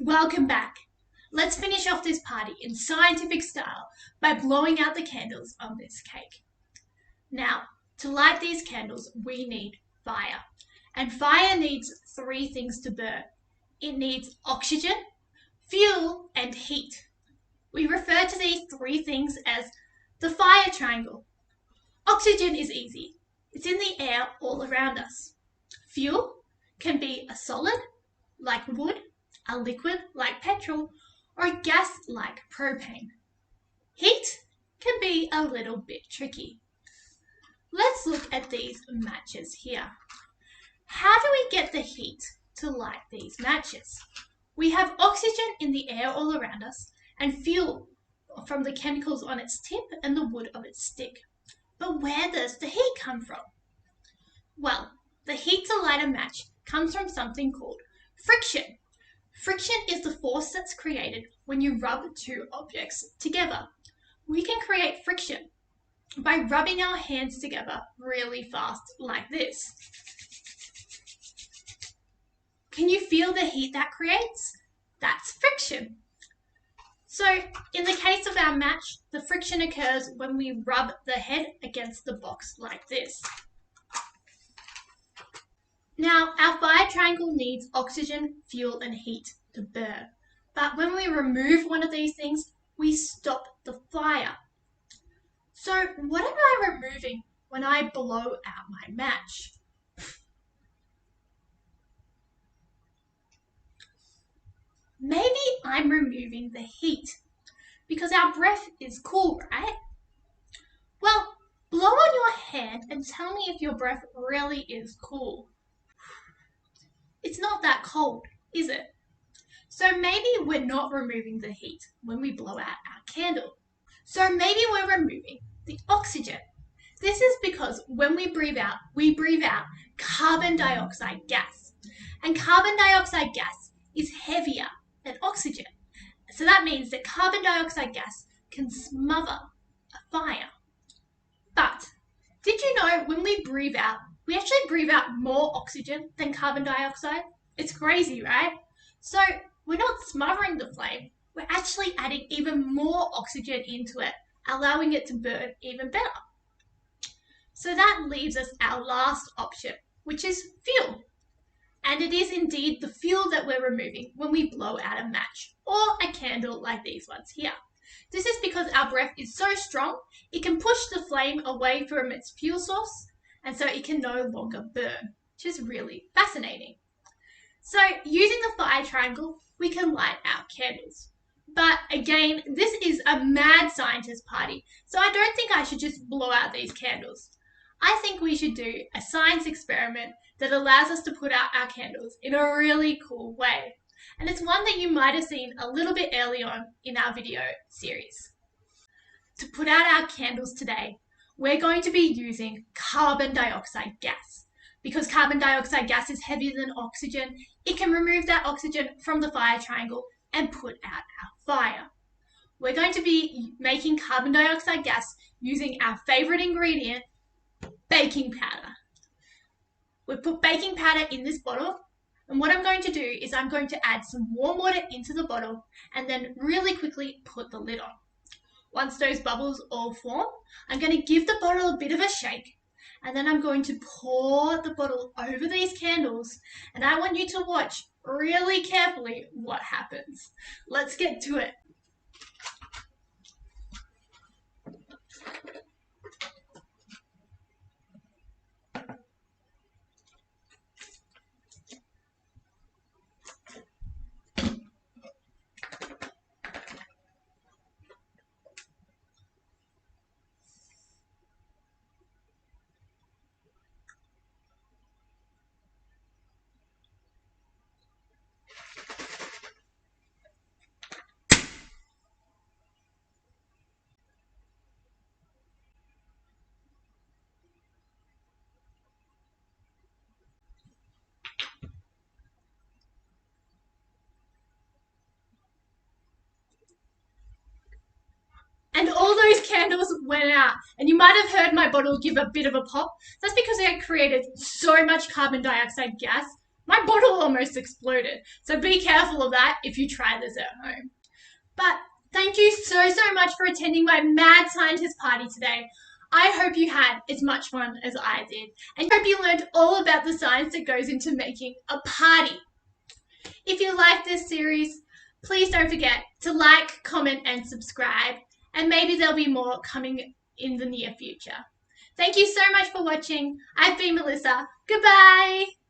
Welcome back. Let's finish off this party in scientific style by blowing out the candles on this cake. Now, to light these candles, we need fire. And fire needs three things to burn. It needs oxygen, fuel, and heat. We refer to these three things as the fire triangle. Oxygen is easy. It's in the air all around us. Fuel can be a solid, like wood, a liquid like petrol, or a gas like propane. Heat can be a little bit tricky. Let's look at these matches here. How do we get the heat to light these matches? We have oxygen in the air all around us and fuel from the chemicals on its tip and the wood of its stick. But where does the heat come from? Well, the heat to light a match comes from something called friction. Friction is the force that's created when you rub two objects together. We can create friction by rubbing our hands together really fast like this. Can you feel the heat that creates? That's friction. So in the case of our match, the friction occurs when we rub the head against the box like this. Now, our fire triangle needs oxygen, fuel, and heat to burn. But when we remove one of these things, we stop the fire. So what am I removing when I blow out my match? Maybe I'm removing the heat because our breath is cool, right? Well, blow on your hand and tell me if your breath really is cool. It's not that cold, is it? So maybe we're not removing the heat when we blow out our candle. So maybe we're removing the oxygen. This is because when we breathe out carbon dioxide gas. And carbon dioxide gas is heavier than oxygen. So that means that carbon dioxide gas can smother a fire. But did you know when we breathe out, we actually breathe out more oxygen than carbon dioxide? It's crazy, right? So we're not smothering the flame, we're actually adding even more oxygen into it, allowing it to burn even better. So that leaves us our last option, which is fuel. And it is indeed the fuel that we're removing when we blow out a match or a candle like these ones here. This is because our breath is so strong, it can push the flame away from its fuel source, and so it can no longer burn, which is really fascinating. So using the fire triangle, we can light our candles. But again, this is a mad scientist party, so I don't think I should just blow out these candles. I think we should do a science experiment that allows us to put out our candles in a really cool way. And it's one that you might have seen a little bit early on in our video series. To put out our candles today, we're going to be using carbon dioxide gas. Because carbon dioxide gas is heavier than oxygen, it can remove that oxygen from the fire triangle and put out our fire. We're going to be making carbon dioxide gas using our favorite ingredient, baking powder. We put baking powder in this bottle, and what I'm going to do is I'm going to add some warm water into the bottle and then really quickly put the lid on. Once those bubbles all form, I'm going to give the bottle a bit of a shake, and then I'm going to pour the bottle over these candles, and I want you to watch really carefully what happens. Let's get to it. And all those candles went out. And you might have heard my bottle give a bit of a pop. That's because it created so much carbon dioxide gas My bottle almost exploded, so be careful of that if you try this at home. But thank you so much for attending my Mad Scientist party today. I hope you had as much fun as I did, and I hope you learned all about the science that goes into making a party. If you like this series, please don't forget to like, comment, and subscribe, and maybe there'll be more coming in the near future. Thank you so much for watching. I've been Melissa. Goodbye!